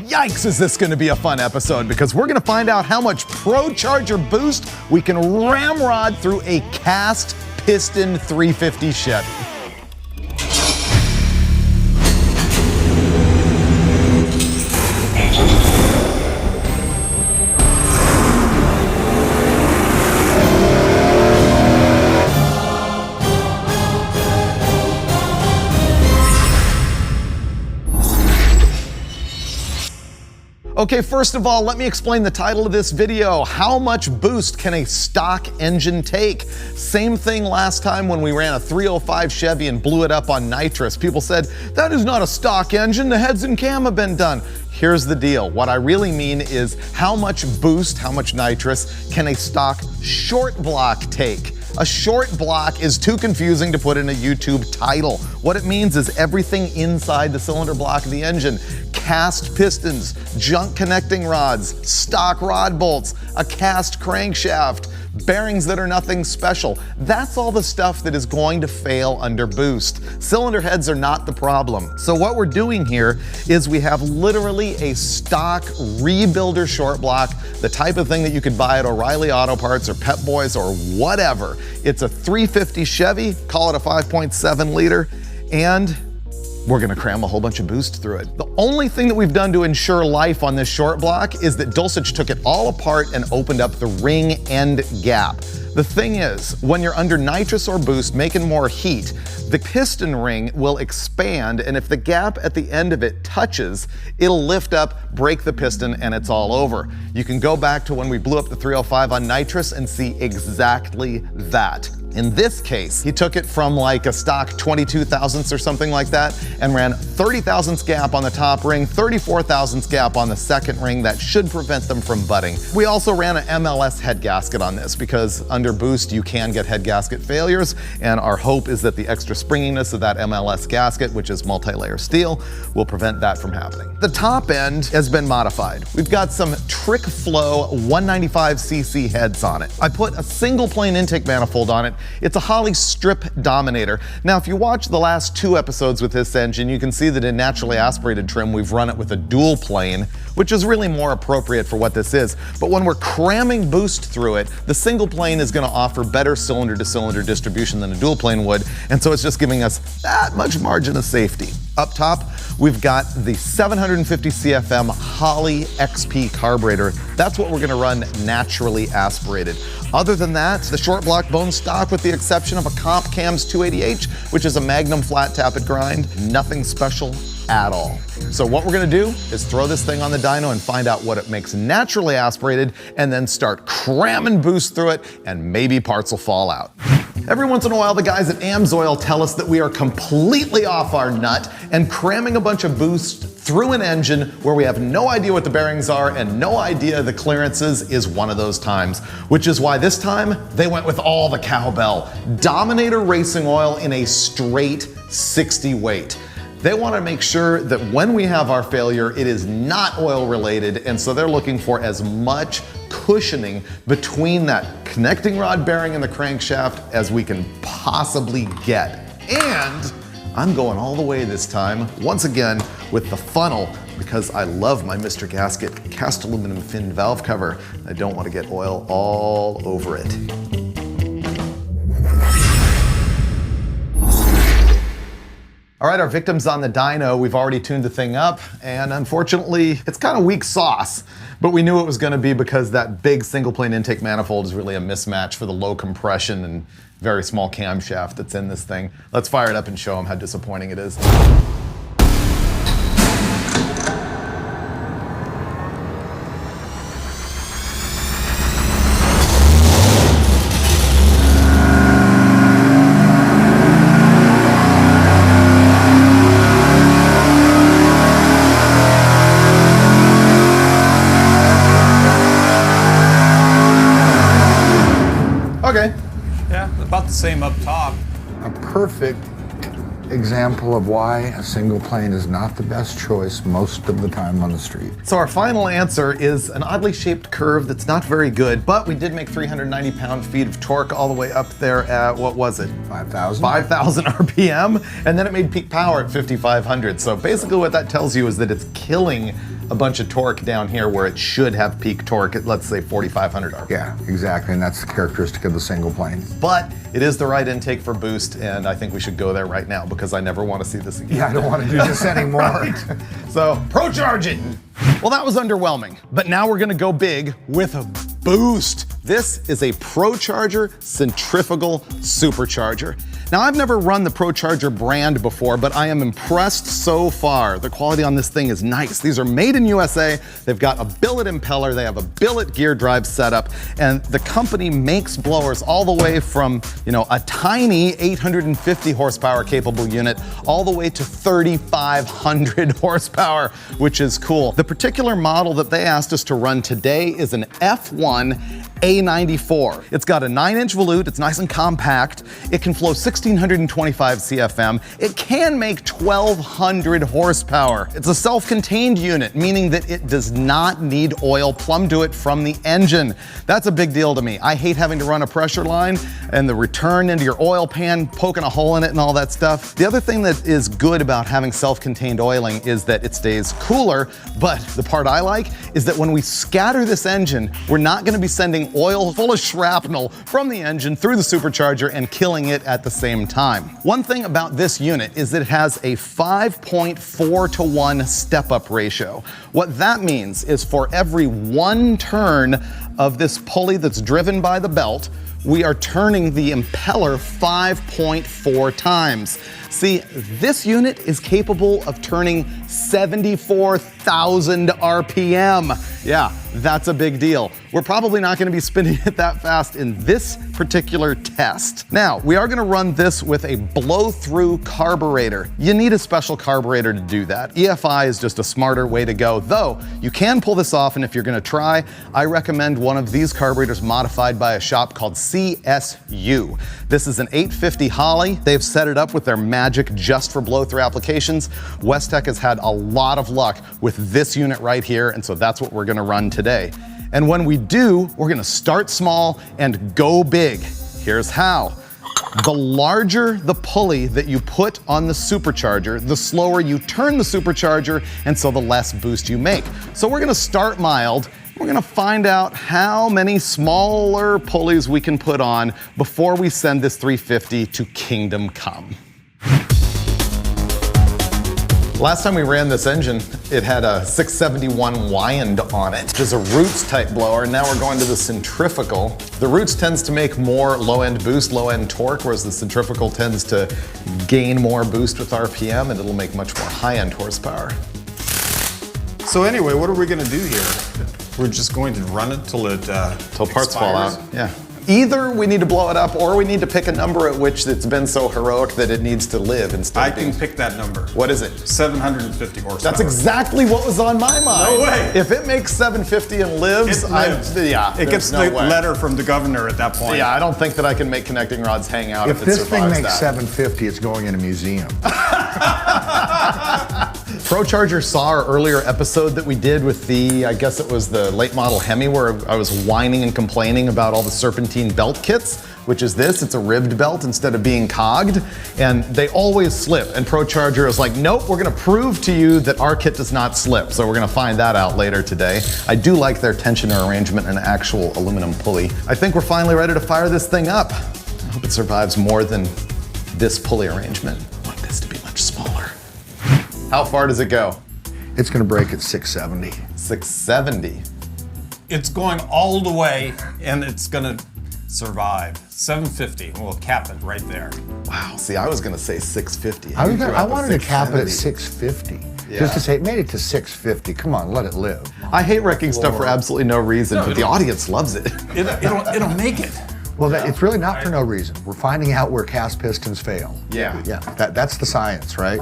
Yikes, is this gonna be a fun episode, because we're gonna find out how much Pro Charger boost we can ramrod through a cast piston 350 Chevy. Okay, first of all, let me explain the title of this video. How much boost can a stock engine take? Same thing last time when we ran a 305 Chevy and blew it up on nitrous. People said, that is not a stock engine, the heads and cam have been done. Here's the deal. What I really mean is how much boost, how much nitrous can a stock short block take? A short block is too confusing to put in a YouTube title. What it means is everything inside the cylinder block of the engine. Cast pistons, junk connecting rods, stock rod bolts, a cast crankshaft, bearings that are nothing special. That's all the stuff that is going to fail under boost. Cylinder heads are not the problem. So what we're doing here is we have literally a stock rebuilder short block, the type of thing that you could buy at O'Reilly Auto Parts or Pep Boys or whatever. It's a 350 Chevy, call it a 5.7 liter, and we're gonna cram a whole bunch of boost through it. The only thing that we've done to ensure life on this short block is that Dulcich took it all apart and opened up the ring end gap. The thing is, when you're under nitrous or boost making more heat, the piston ring will expand, and if the gap at the end of it touches, it'll lift up, break the piston, and it's all over. You can go back to when we blew up the 305 on nitrous and see exactly that. In this case, he took it from like a stock 22 thousandths or something like that and ran 30 thousandths gap on the top ring, 34 thousandths gap on the second ring. That should prevent them from butting. We also ran an MLS head gasket on this because under boost you can get head gasket failures, and our hope is that the extra springiness of that MLS gasket, which is multi-layer steel, will prevent that from happening. The top end has been modified. We've got some Trick Flow 195cc heads on it. I put a single plane intake manifold on it. It's a Holley Strip Dominator. Now, if you watch the last 2 episodes with this engine, you can see that in naturally aspirated trim, we've run it with a dual plane, which is really more appropriate for what this is. But when we're cramming boost through it, the single plane is gonna offer better cylinder to cylinder distribution than a dual plane would, and so it's just giving us that much margin of safety. Up top, we've got the 750 CFM Holley XP carburetor. That's what we're gonna run naturally aspirated. Other than that, the short block bone stock with the exception of a Comp Cams 280H, which is a Magnum flat tappet grind. Nothing special at all. So what we're gonna do is throw this thing on the dyno and find out what it makes naturally aspirated, and then start cramming boost through it, and maybe parts will fall out. Every once in a while, the guys at AMSOIL tell us that we are completely off our nut and cramming a bunch of boost through an engine where we have no idea what the bearings are and no idea the clearances is one of those times, which is why this time they went with all the cowbell. Dominator racing oil in a straight 60 weight. They want to make sure that when we have our failure, it is not oil related, and so they're looking for as much cushioning between that connecting rod bearing and the crankshaft as we can possibly get. And I'm going all the way this time, once again, with the funnel, because I love my Mr. Gasket cast aluminum fin valve cover. I don't want to get oil all over it. All right, our victim's on the dyno. We've already tuned the thing up, and unfortunately, it's kind of weak sauce, but we knew it was gonna be because that big single plane intake manifold is really a mismatch for the low compression and very small camshaft that's in this thing. Let's fire it up and show them how disappointing it is. Okay. Yeah, about the same up top. A perfect example of why a single plane is not the best choice most of the time on the street. So our final answer is an oddly shaped curve that's not very good, but we did make 390 pound-feet of torque all the way up there at, what was it? 5,000? 5,000 RPM, and then it made peak power at 5,500. So basically what that tells you is that it's killing a bunch of torque down here where it should have peak torque at, let's say, 4,500 RPM. Yeah, exactly, and that's the characteristic of the single plane. But it is the right intake for boost, and I think we should go there right now because I never want to see this again. Yeah, I don't want to do this anymore. Right. So, pro-charge it! Well, that was underwhelming, but now we're gonna go big with a boost. This is a ProCharger centrifugal supercharger. Now, I've never run the ProCharger brand before, but I am impressed so far. The quality on this thing is nice. These are made in USA. They've got a billet impeller, they have a billet gear drive setup, and the company makes blowers all the way from, a tiny 850 horsepower capable unit all the way to 3,500 horsepower, which is cool. The particular model that they asked us to run today is an F1 A94. It's got a 9-inch volute, it's nice and compact, it can flow 1,625 CFM, it can make 1,200 horsepower. It's a self-contained unit, meaning that it does not need oil plumbed to it from the engine. That's a big deal to me. I hate having to run a pressure line and the return into your oil pan, poking a hole in it and all that stuff. The other thing that is good about having self-contained oiling is that it stays cooler, but the part I like is that when we scatter this engine, we're not gonna be sending oil full of shrapnel from the engine through the supercharger and killing it at the same time. One thing about this unit is that it has a 5.4-to-1 step-up ratio. What that means is for every one turn of this pulley that's driven by the belt, we are turning the impeller 5.4 times. See, this unit is capable of turning 74,000 RPM. Yeah, that's a big deal. We're probably not gonna be spinning it that fast in this particular test. Now, we are gonna run this with a blow-through carburetor. You need a special carburetor to do that. EFI is just a smarter way to go, though you can pull this off, and if you're gonna try, I recommend one of these carburetors modified by a shop called CSU. This is an 850 Holley. They've set it up with their magic just for blow-through applications. Westech has had a lot of luck with this unit right here, and so that's what we're gonna run today. And when we do, we're gonna start small and go big. Here's how. The larger the pulley that you put on the supercharger, the slower you turn the supercharger, and so the less boost you make. So we're gonna start mild. We're gonna find out how many smaller pulleys we can put on before we send this 350 to Kingdom Come. Last time we ran this engine, it had a 671 wind on it, which is a Roots type blower. Now we're going to the centrifugal. The Roots tends to make more low-end boost, low-end torque, whereas the centrifugal tends to gain more boost with RPM, and it'll make much more high-end horsepower. So anyway, what are we gonna do here? We're just going to run it till parts fall out, yeah. Either we need to blow it up or we need to pick a number at which it's been so heroic that it needs to live instead of being... I can pick that number. What is it? 750 horsepower. That's exactly what was on my mind. No way. If it makes 750 and lives, it gets the letter from the governor at that point. Yeah, I don't think that I can make connecting rods hang out if it survives that. If this thing makes 750, it's going in a museum. ProCharger saw our earlier episode that we did with the, I guess it was the late model Hemi, where I was whining and complaining about all the serpentine belt kits, which is this. It's a ribbed belt instead of being cogged, and they always slip. And ProCharger is like, nope, we're gonna prove to you that our kit does not slip. So we're gonna find that out later today. I do like their tensioner arrangement and actual aluminum pulley. I think we're finally ready to fire this thing up. I hope it survives more than this pulley arrangement. I want this to be much smaller. How far does it go? It's gonna break at 670. 670. It's going all the way, and it's gonna survive. 750, we'll cap it right there. Wow, see, I was gonna say 650. I wanted to cap it at 650. Yeah. Just to say, it made it to 650. Come on, let it live. I hate wrecking stuff for absolutely no reason, but the audience loves it. It'll make it. Well, it's really not for no reason. We're finding out where cast pistons fail. Yeah. Yeah, that's the science, right?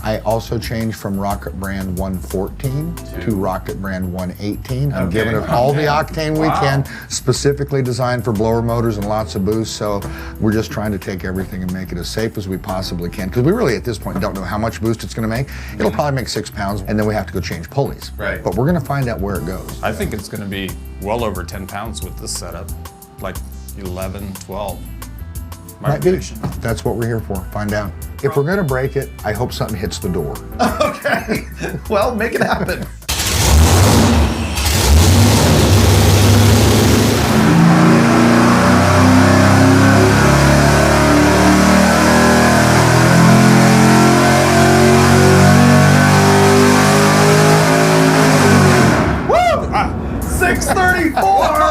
I also changed from Rocket Brand 114 to Rocket Brand 118. I'm giving it all the octane we can, specifically designed for blower motors and lots of boost. So we're just trying to take everything and make it as safe as we possibly can. Because we really, at this point, don't know how much boost it's going to make. It'll probably make 6 pounds, and then we have to go change pulleys. Right. But we're going to find out where it goes. I think it's going to be well over 10 pounds with this setup, like 11, 12. My Might be. prediction. That's what we're here for. Find out. If we're going to break it, I hope something hits the door. Okay. Well, make it happen. Woo! 634! What?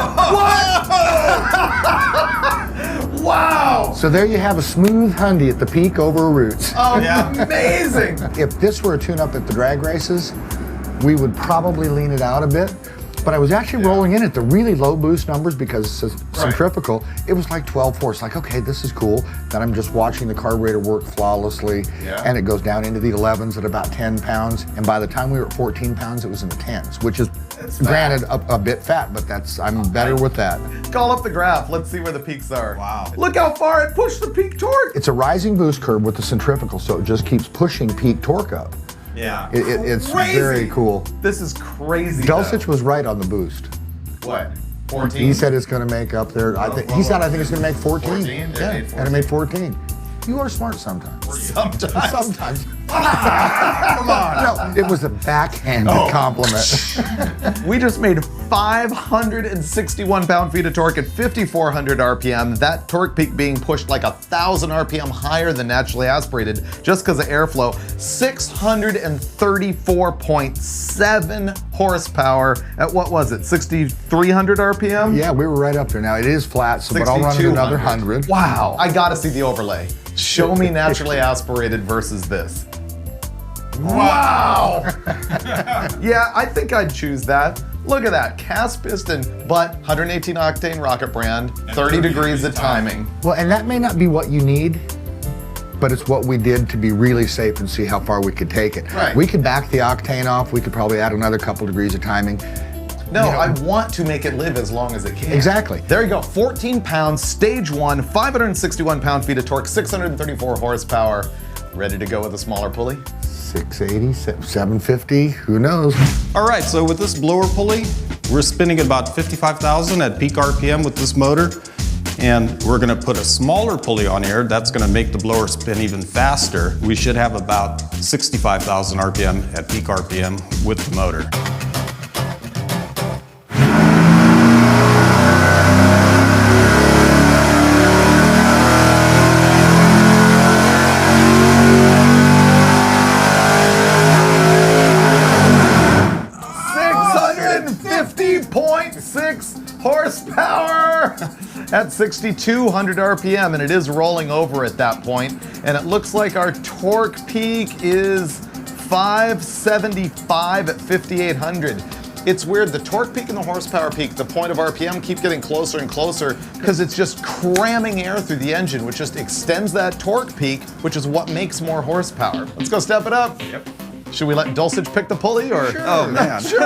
Wow! So there you have a smooth Hyundai at the peak over roots. Amazing! If this were a tune-up at the drag races, we would probably lean it out a bit. But I was actually rolling in at the really low boost numbers because it's centrifugal. It was like 12.4. It's like, okay, this is cool. Then I'm just watching the carburetor work flawlessly. And it goes down into the 11s at about 10 pounds. And by the time we were at 14 pounds, it was in the 10s, which is granted a bit fat, but I'm better with that. Call up the graph. Let's see where the peaks are. Wow. Look how far it pushed the peak torque. It's a rising boost curve with the centrifugal, so it just keeps pushing peak torque up. Yeah. It's Crazy. very cool. This is crazy. Dulcich was right on the boost. What? 14? He said it's going to make up there. He said I think it's going to make 14. 14? Yeah, It made and it made 14. You are smart sometimes. Sometimes. Sometimes. Come on. No, it was a backhanded compliment. We just made 561 pound-feet of torque at 5,400 RPM. That torque peak being pushed like 1,000 RPM higher than naturally aspirated just because of airflow. 634.7 horsepower at what was it, 6,300 RPM? Yeah, we were right up there. Now it is flat, so but I'll run it another 100. Wow, I gotta see the overlay. Show me naturally aspirated versus this. Wow! Yeah, I think I'd choose that. Look at that, cast piston, but 118 octane Rocket Brand, 30 degrees of timing. Well, and that may not be what you need, but it's what we did to be really safe and see how far we could take it. Right. We could back the octane off. We could probably add another couple degrees of timing. No, I want to make it live as long as it can. Exactly. There you go, 14 pounds, stage 1, 561 pound-feet of torque, 634 horsepower. Ready to go with a smaller pulley? 680, 750, who knows? All right, so with this blower pulley, we're spinning at about 55,000 at peak RPM with this motor. And we're gonna put a smaller pulley on here. That's gonna make the blower spin even faster. We should have about 65,000 RPM at peak RPM with the motor. Horsepower at 6,200 RPM, and it is rolling over at that point. And it looks like our torque peak is 575 at 5,800. It's weird, the torque peak and the horsepower peak, the point of RPM, keep getting closer and closer because it's just cramming air through the engine, which just extends that torque peak, which is what makes more horsepower. Let's go step it up. Yep. Should we let Dulcich pick the pulley or? Sure. Oh man. Sure,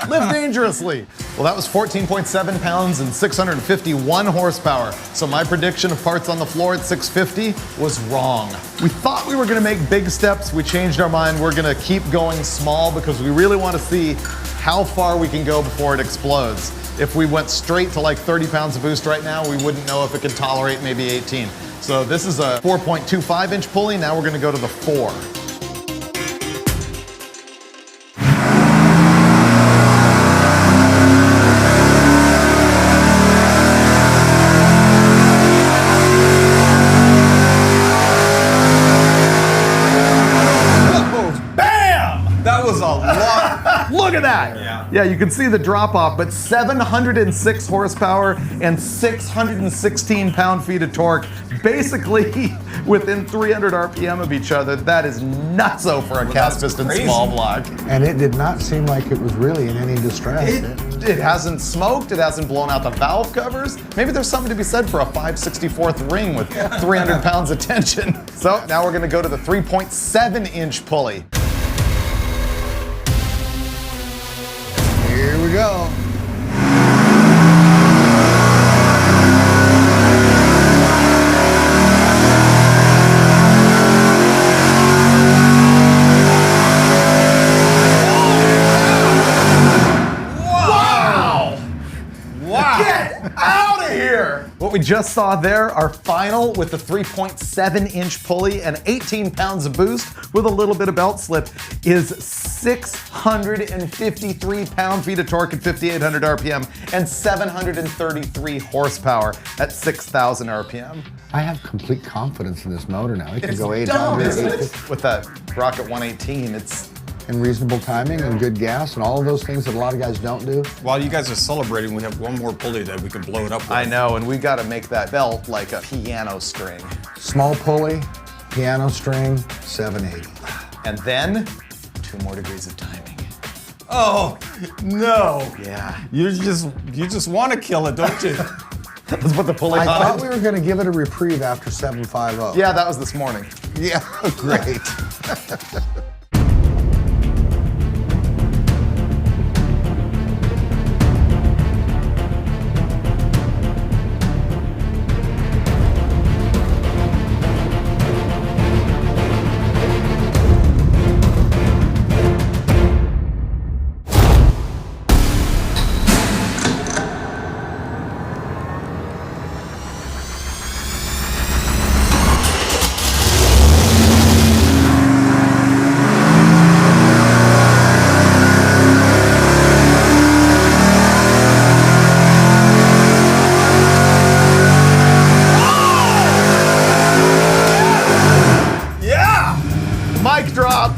live dangerously. Well, that was 14.7 pounds and 651 horsepower. So my prediction of parts on the floor at 650 was wrong. We thought we were gonna make big steps. We changed our mind. We're gonna keep going small because we really wanna see how far we can go before it explodes. If we went straight to like 30 pounds of boost right now, we wouldn't know if it could tolerate maybe 18. So this is a 4.25 inch pulley. Now we're gonna go to the 4. That was a lot. Look at that! Yeah, you can see the drop off, but 706 horsepower and 616 pound-feet of torque, basically within 300 RPM of each other. That is nutso for a cast piston small block. And it did not seem like it was really in any distress. It hasn't smoked, it hasn't blown out the valve covers. Maybe there's something to be said for a 5/64 ring with 300 pounds of tension. So now we're gonna go to the 3.7-inch pulley. Here we go. What we just saw there, our final with the 3.7-inch pulley and 18 pounds of boost with a little bit of belt slip, is 653 pound-feet of torque at 5,800 RPM and 733 horsepower at 6,000 RPM. I have complete confidence in this motor now. It can It's go 800, dumb, isn't it? 850. With that Rocket 118, it's... And reasonable timing and good gas and all of those things that a lot of guys don't do. While you guys are celebrating, we have one more pulley that we can blow it up with. I know, and we gotta make that belt like a piano string. Small pulley, piano string, 780. And then, 2 more degrees of timing. Oh, no. Yeah. You just want to kill it, don't you? Let's put the pulley I on thought it. we were going to give it a reprieve after 750. Yeah, that was this morning. Yeah, great. Mic drop.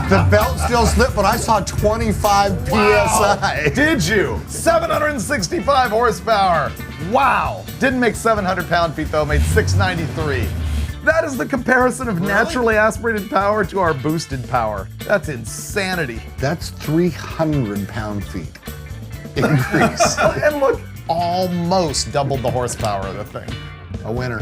The belt still slipped, but I saw 25 PSI. Did you? 765 horsepower. Wow. Didn't make 700 pound-feet though, made 693. That is the comparison of naturally aspirated power to our boosted power. That's insanity. That's 300 pound-feet increase. And look, almost doubled the horsepower of the thing. A winner.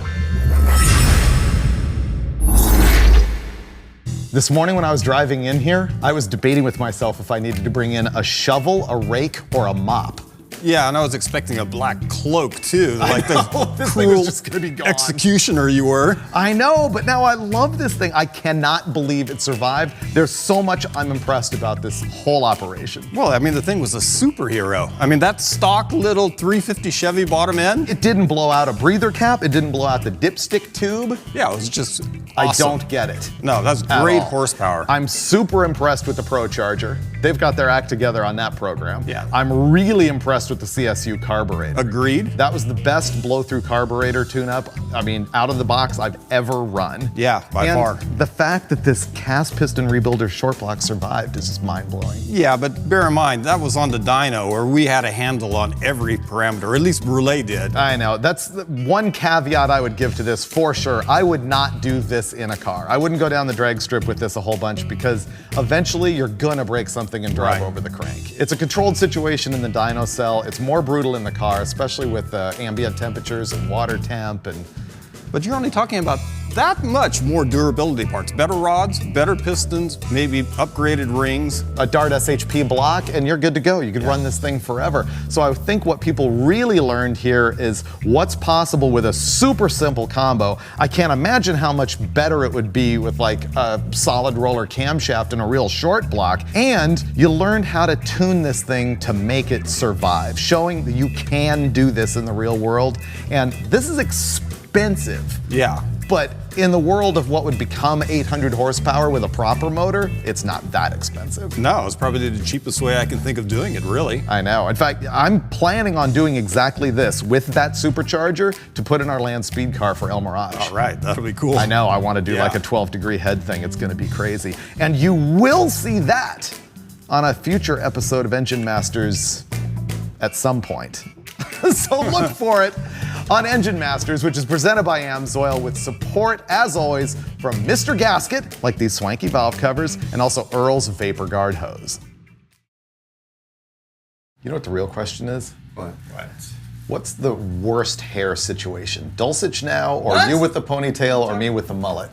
This morning when I was driving in here, I was debating with myself if I needed to bring in a shovel, a rake, or a mop. Yeah, and I was expecting a black cloak too, like the This thing was cruel just gonna be gone. executioner you were. I know, but now I love this thing. I cannot believe it survived. There's so much I'm impressed about this whole operation. Well, I mean, the thing was a superhero. I mean, that stock little 350 Chevy bottom end. It didn't blow out a breather cap. It didn't blow out the dipstick tube. Yeah, it was just awesome. I don't get it. No, that's at great all. horsepower. I'm super impressed with the Pro Charger. They've got their act together on that program. Yeah. I'm really impressed with the CSU carburetor. Agreed. That was the best blow-through carburetor tune-up, I mean, out of the box I've ever run. Yeah, by and far. The fact that this cast piston rebuilder short block survived is just mind-blowing. Yeah, but bear in mind, that was on the dyno where we had a handle on every parameter, or at least Brule did. I know, that's the one caveat I would give to this for sure. I would not do this in a car. I wouldn't go down the drag strip with this a whole bunch because eventually you're gonna break something and drive Right. over the crank. It's a controlled situation in the dyno cell. It's more brutal in the car, especially with ambient temperatures and water temp and But you're only talking about that much more durability parts. Better rods, better pistons, maybe upgraded rings. a Dart SHP block, and you're good to go. You could run this thing forever. So I think what people really learned here is what's possible with a super simple combo. I can't imagine how much better it would be with like a solid roller camshaft and a real short block. And you learned how to tune this thing to make it survive, showing that you can do this in the real world. And this is expensive. Yeah. But in the world of what would become 800 horsepower with a proper motor, it's not that expensive. No, it's probably the cheapest way I can think of doing it, really. I know. In fact, I'm planning on doing exactly this with that supercharger to put in our land speed car for El Mirage. All right, that'll be cool. I know. I want to do Yeah. like a 12-degree head thing. It's going to be crazy. And you will see that on a future episode of Engine Masters at some point. So look for it on Engine Masters, which is presented by AMSOIL with support, as always, from Mr. Gasket, like these swanky valve covers, and also Earl's Vapor Guard hose. You know what the real question is? What? What's the worst hair situation? Dulcich now, or What? you with the ponytail, or me with the mullet?